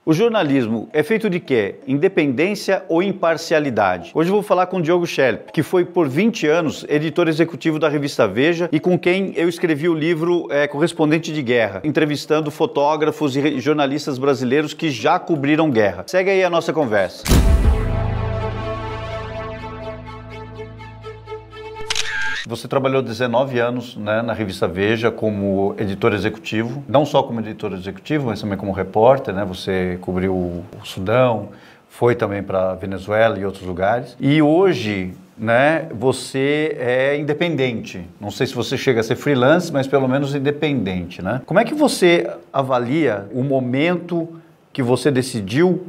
O jornalismo é feito de quê? Independência ou imparcialidade? Hoje eu vou falar com o Diogo Schelp, que foi por 20 anos editor executivo da revista Veja e com quem eu escrevi o livro Correspondente de Guerra, entrevistando fotógrafos e jornalistas brasileiros que já cobriram guerra. Segue aí a nossa conversa. Você trabalhou 19 anos, né, na revista Veja como editor executivo, não só como editor executivo, mas também como repórter, né? Você cobriu o Sudão, foi também para a Venezuela e outros lugares. E hoje, né, você é independente. Não sei se você chega a ser freelance, mas pelo menos independente, né? Como é que você avalia o momento que você decidiu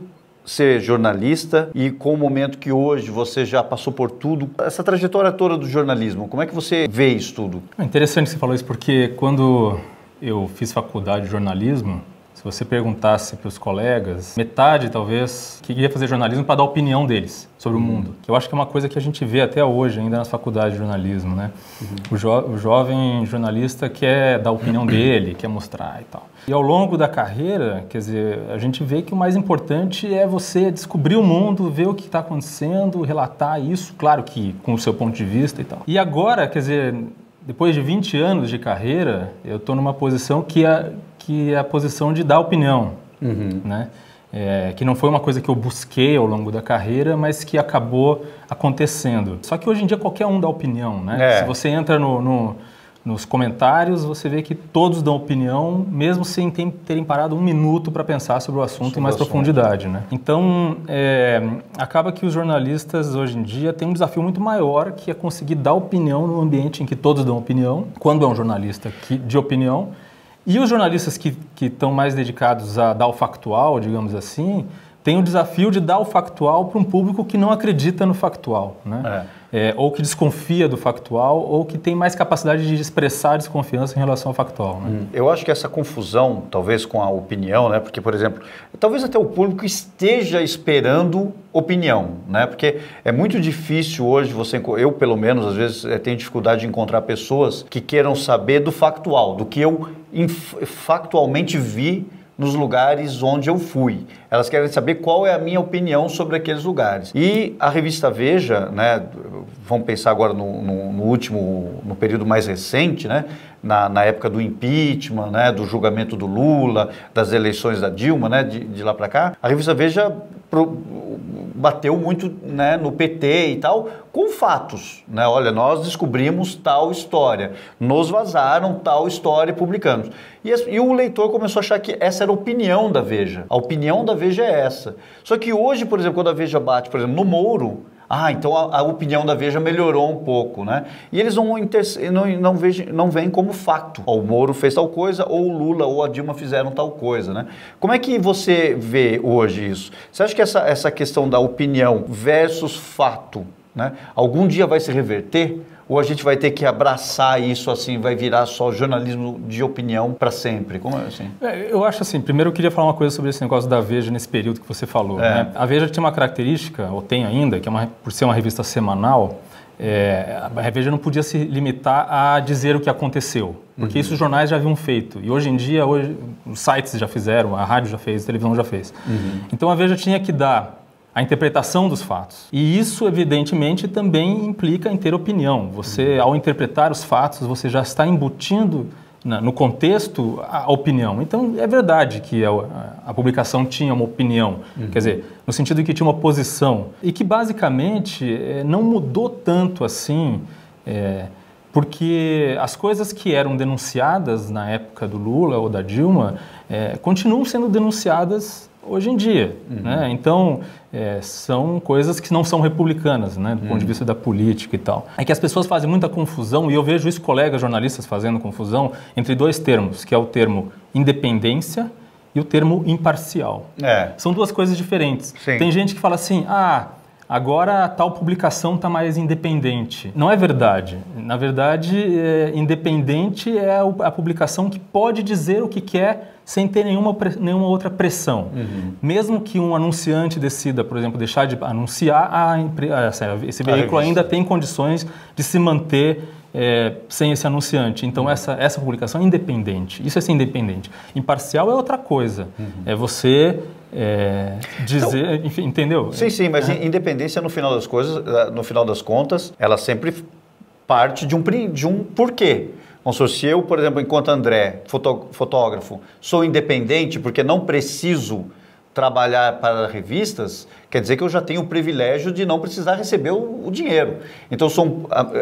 ser jornalista e com o momento que hoje você já passou por tudo, essa trajetória toda do jornalismo, como é que você vê isso tudo? É interessante que você falou isso, porque quando eu fiz faculdade de jornalismo, se você perguntasse para os colegas, metade talvez queria fazer jornalismo para dar a opinião deles sobre o mundo. Que eu acho que é uma coisa que a gente vê até hoje ainda nas faculdades de jornalismo, né? O jovem jornalista quer dar a opinião dele, quer mostrar e tal. E ao longo da carreira, quer dizer, a gente vê que o mais importante é você descobrir o mundo, ver o que está acontecendo, relatar isso, claro que com o seu ponto de vista e tal. E agora, quer dizer, depois de 20 anos de carreira, eu estou numa posição que é a posição de dar opinião, né? Que não foi uma coisa que eu busquei ao longo da carreira, mas que acabou acontecendo. Só que hoje em dia qualquer um dá opinião, né? Se você entra nos comentários, você vê que todos dão opinião, mesmo sem terem parado um minuto para pensar sobre o assunto em mais profundidade, né? Então, acaba que os jornalistas hoje em dia têm um desafio muito maior, que é conseguir dar opinião no ambiente em que todos dão opinião, quando é um jornalista de opinião. E os jornalistas que estão mais dedicados a dar o factual, digamos assim, têm o desafio de dar o factual para um público que não acredita no factual, né? Ou que desconfia do factual, ou que tem mais capacidade de expressar desconfiança em relação ao factual, né? Eu acho que essa confusão, talvez com a opinião, né? Porque, por exemplo, talvez até o público esteja esperando opinião, né? Porque é muito difícil hoje eu pelo menos, às vezes, tenho dificuldade de encontrar pessoas que queiram saber do factual, do que eu factualmente vi nos lugares onde eu fui. Elas querem saber qual é a minha opinião sobre aqueles lugares. E a revista Veja, né, vamos pensar agora no período mais recente, né, na época do impeachment, né, do julgamento do Lula, das eleições da Dilma, né, de lá para cá, a revista Veja bateu muito, né, no PT e tal, com fatos, né? Olha, nós descobrimos tal história, nos vazaram tal história e publicamos. E o leitor começou a achar que essa era a opinião da Veja. A opinião da Veja é essa. Só que hoje, por exemplo, quando a Veja bate, por exemplo, no Moro, então a opinião da Veja melhorou um pouco, né? E eles não veem como fato. O Moro fez tal coisa, ou o Lula ou a Dilma fizeram tal coisa, né? Como é que você vê hoje isso? Você acha que essa questão da opinião versus fato, né, algum dia vai se reverter? Ou a gente vai ter que abraçar isso, assim, vai virar só jornalismo de opinião para sempre? Como é assim? Eu acho assim, primeiro eu queria falar uma coisa sobre esse negócio da Veja nesse período que você falou, né? A Veja tinha uma característica, ou tem ainda, que por ser uma revista semanal, a Veja não podia se limitar a dizer o que aconteceu, porque isso os jornais já haviam feito. E hoje em dia, os sites já fizeram, a rádio já fez, a televisão já fez. Então a Veja tinha que dar a interpretação dos fatos. E isso, evidentemente, também implica em ter opinião. Você, ao interpretar os fatos, você já está embutindo no contexto a opinião. Então, é verdade que a publicação tinha uma opinião, quer dizer, no sentido de que tinha uma posição, e que, basicamente, não mudou tanto assim, porque as coisas que eram denunciadas na época do Lula ou da Dilma continuam sendo denunciadas hoje em dia, né? Então, são coisas que não são republicanas, né, do ponto de vista da política e tal. É que as pessoas fazem muita confusão, e eu vejo isso, colegas jornalistas fazendo confusão, entre dois termos, que é o termo independência e o termo imparcial. São duas coisas diferentes. Sim. Tem gente que fala assim, agora a tal publicação está mais independente. Não é verdade. Na verdade, independente é a publicação que pode dizer o que quer sem ter nenhuma outra pressão. Mesmo que um anunciante decida, por exemplo, deixar de anunciar, esse veículo ainda tem condições de se manter sem esse anunciante. Então, essa publicação é independente. Isso é ser independente. Imparcial é outra coisa. É você dizer, então, enfim, entendeu? Sim, mas independência no final das coisas, no final das contas, ela sempre parte de um porquê. Se eu, por exemplo, enquanto André, fotógrafo, sou independente porque não preciso trabalhar para revistas, quer dizer que eu já tenho o privilégio de não precisar receber o dinheiro. Então,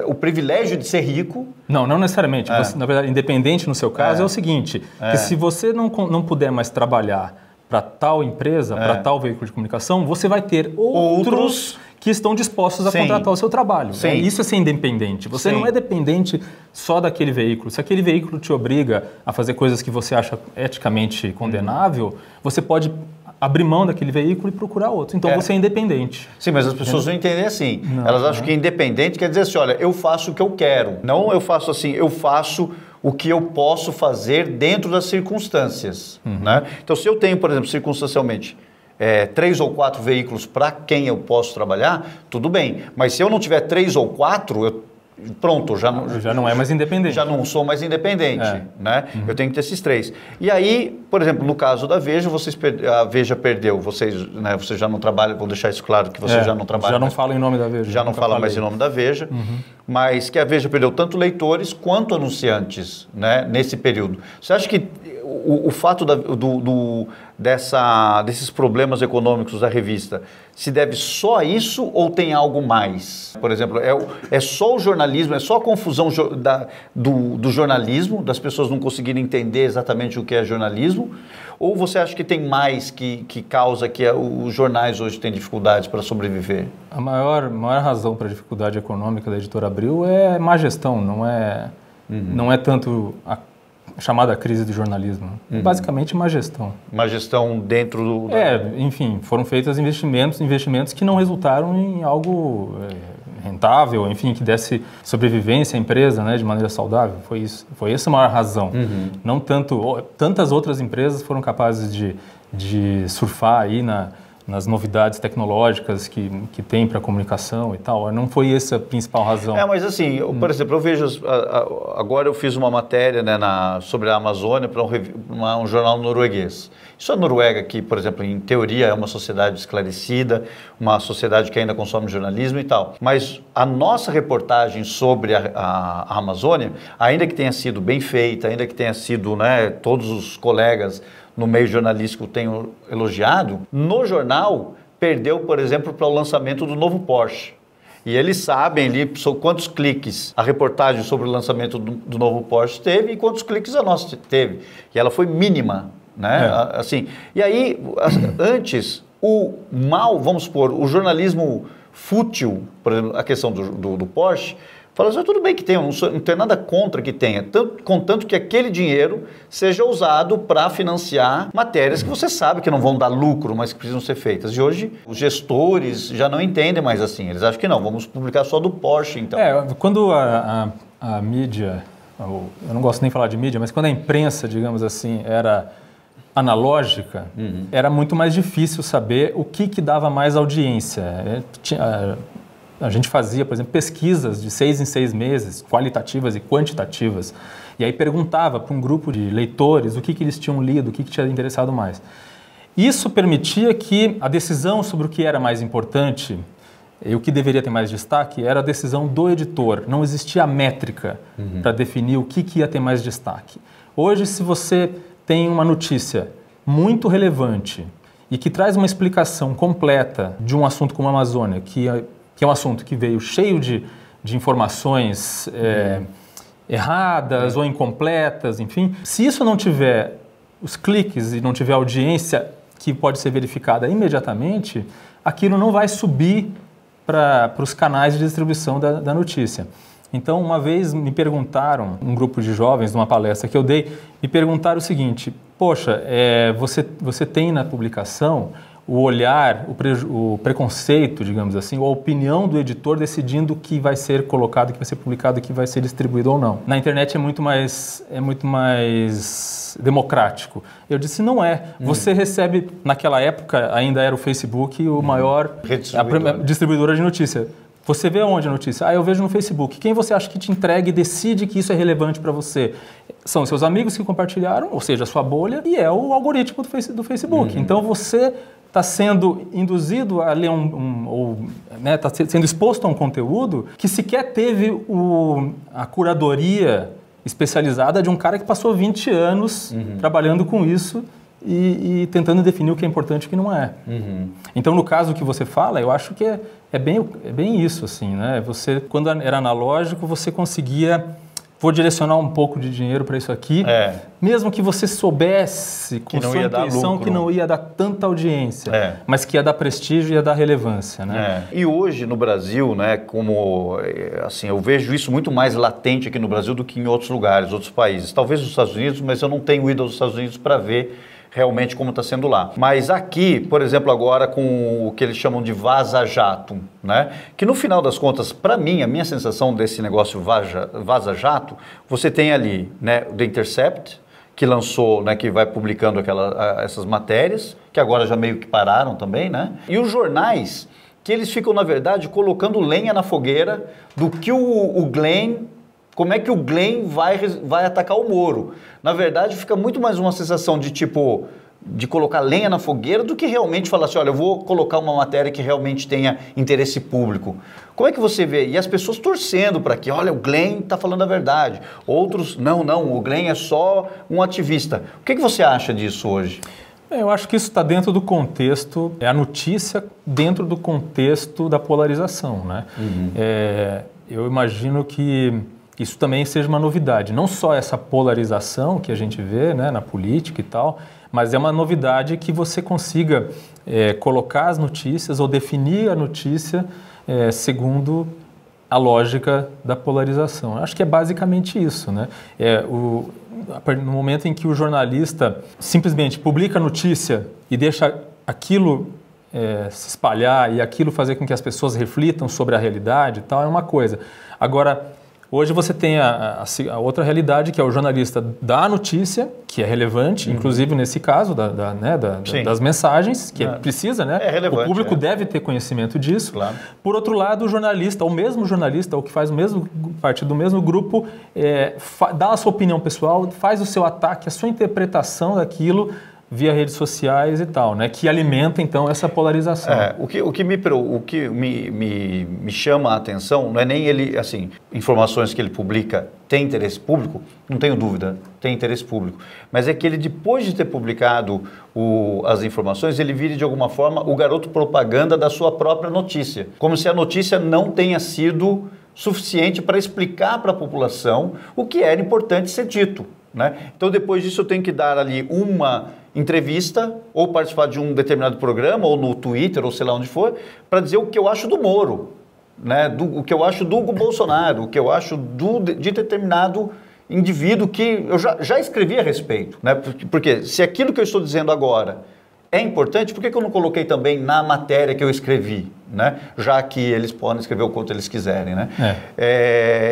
o privilégio de ser rico... Não necessariamente. Você, na verdade, independente no seu caso, é o seguinte, que se você não puder mais trabalhar para tal empresa, para tal veículo de comunicação, você vai ter outros que estão dispostos a contratar o seu trabalho. Isso é ser independente. Você não é dependente só daquele veículo. Se aquele veículo te obriga a fazer coisas que você acha eticamente condenável, você pode abrir mão daquele veículo e procurar outro. Então você é independente. Sim, mas as pessoas não entendem assim. Elas acham que independente quer dizer assim, olha, eu faço o que eu quero. Não eu faço assim, eu faço o que eu posso fazer dentro das circunstâncias. Né? Então, se eu tenho, por exemplo, circunstancialmente, 3 ou 4 veículos para quem eu posso trabalhar, tudo bem. Mas se eu não tiver 3 ou 4, pronto, já não é mais independente. Já não sou mais independente, né? Eu tenho que ter esses 3. E aí, por exemplo, no caso da Veja, a Veja perdeu, vocês já não trabalham, vou deixar isso claro que você já não trabalha. Já não fala em nome da Veja. Já não fala mais em nome da Veja, mas que a Veja perdeu tanto leitores quanto anunciantes, né, nesse período. Você acha que o fato desses problemas econômicos da revista se deve só a isso ou tem algo mais? Por exemplo, é só o jornalismo, é só a confusão do jornalismo, das pessoas não conseguirem entender exatamente o que é jornalismo? Ou você acha que tem mais que causa que os jornais hoje têm dificuldades para sobreviver? A maior razão para a dificuldade econômica da Editora Abril é má gestão, não é tanto a chamada crise do jornalismo. Basicamente, má gestão. Má gestão dentro do... enfim, foram feitos investimentos que não resultaram em algo rentável, enfim, que desse sobrevivência à empresa, né, de maneira saudável. Foi essa a maior razão. Não tantas outras empresas foram capazes de surfar aí nas novidades tecnológicas que tem para a comunicação e tal. Não foi essa a principal razão. Mas assim, por exemplo, eu vejo... Agora eu fiz uma matéria, né, sobre a Amazônia para um jornal norueguês. Isso a Noruega, que, por exemplo, em teoria é uma sociedade esclarecida, uma sociedade que ainda consome jornalismo e tal. Mas a nossa reportagem sobre a Amazônia, ainda que tenha sido bem feita, ainda que tenha sido, né, todos os colegas no meio jornalístico tenham elogiado, no jornal perdeu, por exemplo, para o lançamento do novo Porsche. E eles sabem ali quantos cliques a reportagem sobre o lançamento do novo Porsche teve e quantos cliques a nossa teve. E ela foi mínima, né? Assim, e aí, antes, vamos supor, o jornalismo fútil, por exemplo, a questão do Porsche, fala assim, tudo bem que tenha, não tem nada contra que tenha, contanto que aquele dinheiro seja usado para financiar matérias que você sabe que não vão dar lucro, mas que precisam ser feitas. E hoje, os gestores já não entendem mais assim, eles acham que não, vamos publicar só do Porsche, então. Quando a mídia, eu não gosto nem de falar de mídia, mas quando a imprensa, digamos assim, era analógica, era muito mais difícil saber o que dava mais audiência. A gente fazia, por exemplo, pesquisas de 6 em 6 meses, qualitativas e quantitativas, e aí perguntava para um grupo de leitores o que eles tinham lido, o que tinha interessado mais. Isso permitia que a decisão sobre o que era mais importante e o que deveria ter mais destaque era a decisão do editor. Não existia a métrica para definir o que ia ter mais destaque. Hoje, se você tem uma notícia muito relevante e que traz uma explicação completa de um assunto como a Amazônia, que é um assunto que veio cheio de informações erradas ou incompletas, enfim. Se isso não tiver os cliques e não tiver audiência que pode ser verificada imediatamente, aquilo não vai subir para os canais de distribuição da notícia. Então, uma vez me perguntaram, um grupo de jovens, numa palestra que eu dei, me perguntaram o seguinte, poxa, você tem na publicação o olhar, o preconceito, digamos assim, ou a opinião do editor decidindo o que vai ser colocado, o que vai ser publicado, o que vai ser distribuído ou não. Na internet é muito mais democrático. Eu disse, não é. Você recebe, naquela época, ainda era o Facebook, o maior distribuidora de notícia. Você vê onde a notícia? Eu vejo no Facebook. Quem você acha que te entrega e decide que isso é relevante para você? São os seus amigos que compartilharam, ou seja, a sua bolha, e é o algoritmo do Facebook. Então você está sendo induzido a ler está sendo exposto a um conteúdo que sequer teve a curadoria especializada de um cara que passou 20 anos trabalhando com isso e tentando definir o que é importante e o que não é. Então, no caso que você fala, eu acho que é bem isso, assim, né? Você, quando era analógico, você conseguia... Vou direcionar um pouco de dinheiro para isso aqui, mesmo que você soubesse com sua intuição que não ia dar tanta audiência, mas que ia dar prestígio e ia dar relevância, né? E hoje no Brasil, né, como assim, eu vejo isso muito mais latente aqui no Brasil do que em outros lugares, outros países. Talvez nos Estados Unidos, mas eu não tenho ido aos Estados Unidos para ver realmente como está sendo lá. Mas aqui, por exemplo, agora com o que eles chamam de vaza-jato, né? Que no final das contas, para mim, a minha sensação desse negócio vaza-jato, você tem ali, né, o The Intercept, que lançou, né, que vai publicando essas matérias, que agora já meio que pararam também, né? E os jornais, que eles ficam, na verdade, colocando lenha na fogueira do que o Glenn... Como é que o Glenn vai atacar o Moro? Na verdade, fica muito mais uma sensação de tipo, de colocar lenha na fogueira do que realmente falar assim, olha, eu vou colocar uma matéria que realmente tenha interesse público. Como é que você vê? E as pessoas torcendo para que, olha, o Glenn está falando a verdade. Outros, não, o Glenn é só um ativista. O que você acha disso hoje? Eu acho que isso está dentro do contexto, é a notícia dentro do contexto da polarização, né? Eu imagino que isso também seja uma novidade, não só essa polarização que a gente vê, né, na política e tal, mas é uma novidade que você consiga colocar as notícias ou definir a notícia segundo a lógica da polarização. Eu acho que é basicamente isso, né? No momento em que o jornalista simplesmente publica a notícia e deixa aquilo se espalhar e aquilo fazer com que as pessoas reflitam sobre a realidade e tal, é uma coisa. Agora, hoje você tem a outra realidade, que é o jornalista dá a notícia, que é relevante, inclusive nesse caso das mensagens, que precisa, né? É relevante, o público deve ter conhecimento disso. Claro. Por outro lado, o jornalista, o mesmo jornalista, ou que faz parte do mesmo grupo, dá a sua opinião pessoal, faz o seu ataque, a sua interpretação daquilo via redes sociais e tal, né? Que alimenta, então, essa polarização. O que me chama a atenção não é nem ele, assim, informações que ele publica têm interesse público, não tenho dúvida, tem interesse público, mas é que ele, depois de ter publicado as informações, ele vira, de alguma forma, o garoto propaganda da sua própria notícia, como se a notícia não tenha sido suficiente para explicar para a população o que era importante ser dito, né? Então, depois disso, eu tenho que dar ali uma entrevista ou participar de um determinado programa ou no Twitter ou sei lá onde for, para dizer o que eu acho do Moro, né? O que eu acho do Bolsonaro, o que eu acho de determinado indivíduo que eu já escrevi a respeito, né? Porque se aquilo que eu estou dizendo agora é importante, por que eu não coloquei também na matéria que eu escrevi, né? Já que eles podem escrever o quanto eles quiserem, né?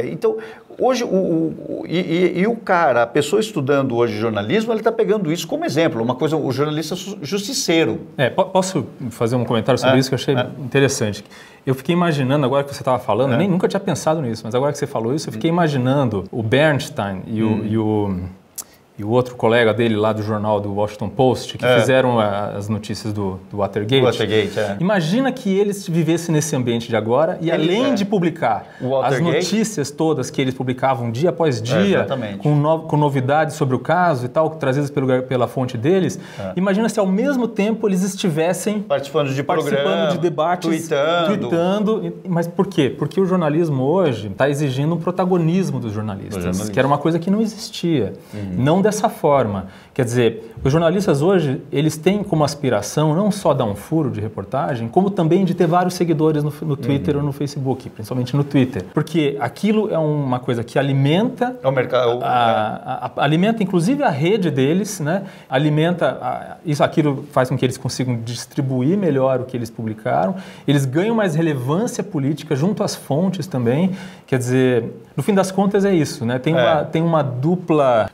Então, hoje, o cara, a pessoa estudando hoje jornalismo, ele está pegando isso como exemplo, uma coisa, o jornalista justiceiro. Posso fazer um comentário sobre isso que eu achei interessante? Eu fiquei imaginando, agora que você estava falando, nem nunca tinha pensado nisso, mas agora que você falou isso, eu fiquei imaginando o Bernstein e o outro colega dele lá do jornal do Washington Post, que fizeram as notícias do Watergate. Imagina que eles vivessem nesse ambiente de agora e além de publicar as notícias todas que eles publicavam dia após dia, com novidades sobre o caso e tal, trazidas pela fonte deles, imagina se ao mesmo tempo eles estivessem participando de debates, tweetando. Mas por quê? Porque o jornalismo hoje está exigindo um protagonismo dos jornalistas, que era uma coisa que não existia. Não dessa forma. Quer dizer, os jornalistas hoje, eles têm como aspiração não só dar um furo de reportagem, como também de ter vários seguidores no Twitter ou no Facebook, principalmente no Twitter. Porque aquilo é uma coisa que alimenta alimenta inclusive a rede deles, né? Aquilo faz com que eles consigam distribuir melhor o que eles publicaram, eles ganham mais relevância política junto às fontes também. Quer dizer, no fim das contas é isso, né? Tem uma dupla...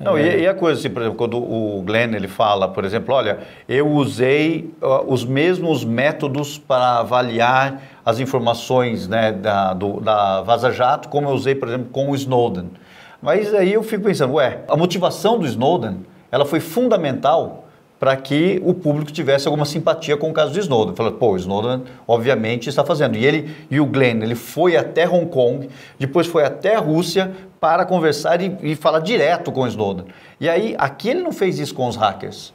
coisa, assim, por exemplo, quando o Glenn ele fala, por exemplo, olha, eu usei os mesmos métodos para avaliar as informações, né, da Vaza Jato, como eu usei, por exemplo, com o Snowden. Mas aí eu fico pensando, a motivação do Snowden, ela foi fundamental para que o público tivesse alguma simpatia com o caso do Snowden. Falou, pô, o Snowden obviamente está fazendo. E o Glenn, ele foi até Hong Kong, depois foi até a Rússia para conversar e falar direto com o Snowden. E aí, aqui ele não fez isso com os hackers.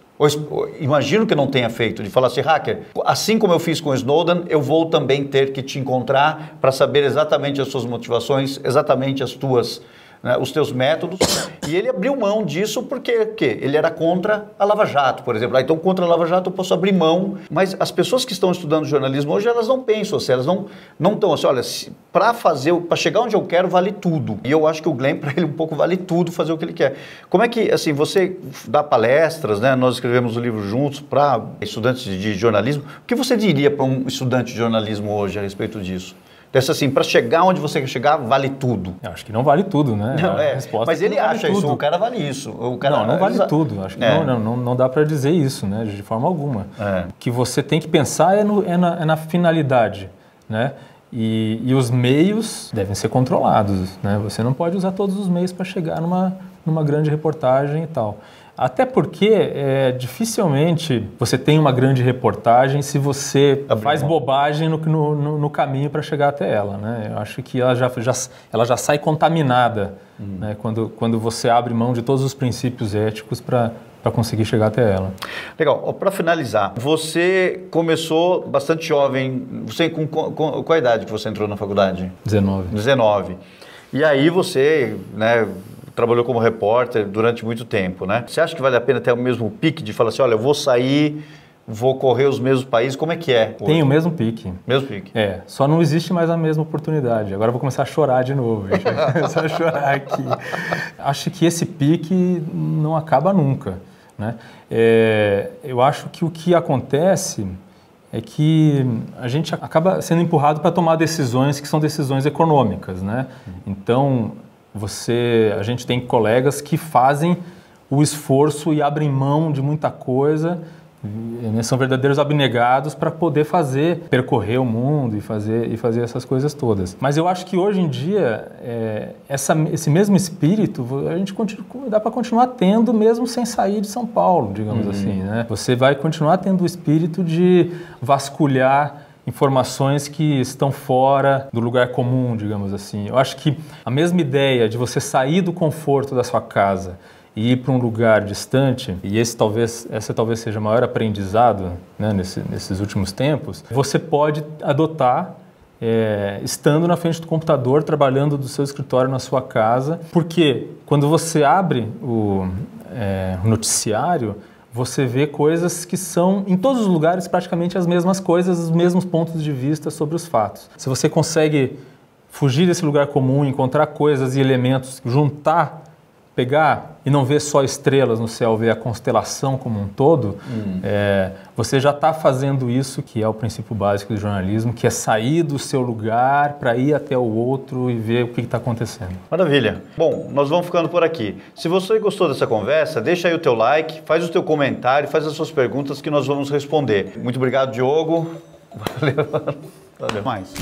Imagino que não tenha feito, de falar assim, hacker, assim como eu fiz com o Snowden, eu vou também ter que te encontrar para saber exatamente as suas motivações, exatamente as tuas... os teus métodos, e ele abriu mão disso porque ele era contra a Lava Jato, por exemplo. Então, contra a Lava Jato eu posso abrir mão, mas as pessoas que estão estudando jornalismo hoje, elas não pensam assim, elas não estão assim, olha, para chegar onde eu quero, vale tudo. E eu acho que o Glenn, para ele, um pouco vale tudo fazer o que ele quer. Como é que, assim, você dá palestras, né? Nós escrevemos o livro juntos para estudantes de jornalismo. O que você diria para um estudante de jornalismo hoje a respeito disso? Dessa assim, para chegar onde você quer chegar, vale tudo. Eu acho que não vale tudo, né? Não, mas ele acha isso, o cara vale isso. O cara, não vale tudo. Acho que não dá para dizer isso, né? De forma alguma. O que você tem que pensar é na finalidade, né? E os meios devem ser controlados, né? Você não pode usar todos os meios para chegar numa grande reportagem e tal. Até porque dificilmente você tem uma grande reportagem se você faz bobagem no caminho para chegar até ela, né? Eu acho que ela já sai contaminada, né? Quando você abre mão de todos os princípios éticos para conseguir chegar até ela. Legal. Para finalizar, você começou bastante jovem. Você com qual a idade que você entrou na faculdade? 19. 19. E aí você, né, trabalhou como repórter durante muito tempo, né? Você acha que vale a pena ter o mesmo pique de falar assim, olha, eu vou sair, vou correr os mesmos países, como é que é? Tem o mesmo pique. Mesmo pique. Só não existe mais a mesma oportunidade. Agora eu vou começar a chorar de novo, gente. Vou começar a chorar aqui. Acho que esse pique não acaba nunca, né? Eu acho que o que acontece é que a gente acaba sendo empurrado para tomar decisões que são decisões econômicas, né? Então, a gente tem colegas que fazem o esforço e abrem mão de muita coisa, né, são verdadeiros abnegados para poder percorrer o mundo e fazer essas coisas todas. Mas eu acho que hoje em dia, esse mesmo espírito, dá para continuar tendo mesmo sem sair de São Paulo, digamos assim, né? Você vai continuar tendo o espírito de vasculhar informações que estão fora do lugar comum, digamos assim. Eu acho que a mesma ideia de você sair do conforto da sua casa e ir para um lugar distante, e esse talvez seja o maior aprendizado, né, nesses últimos tempos, você pode adotar estando na frente do computador, trabalhando do seu escritório na sua casa, porque quando você abre o noticiário, você vê coisas que são, em todos os lugares, praticamente as mesmas coisas, os mesmos pontos de vista sobre os fatos. Se você consegue fugir desse lugar comum, encontrar coisas e elementos, pegar e não ver só estrelas no céu, ver a constelação como um todo, você já está fazendo isso, que é o princípio básico do jornalismo, que é sair do seu lugar para ir até o outro e ver o que está acontecendo. Maravilha. Bom, nós vamos ficando por aqui. Se você gostou dessa conversa, deixa aí o teu like, faz o teu comentário, faz as suas perguntas que nós vamos responder. Muito obrigado, Diogo. Valeu. Mais.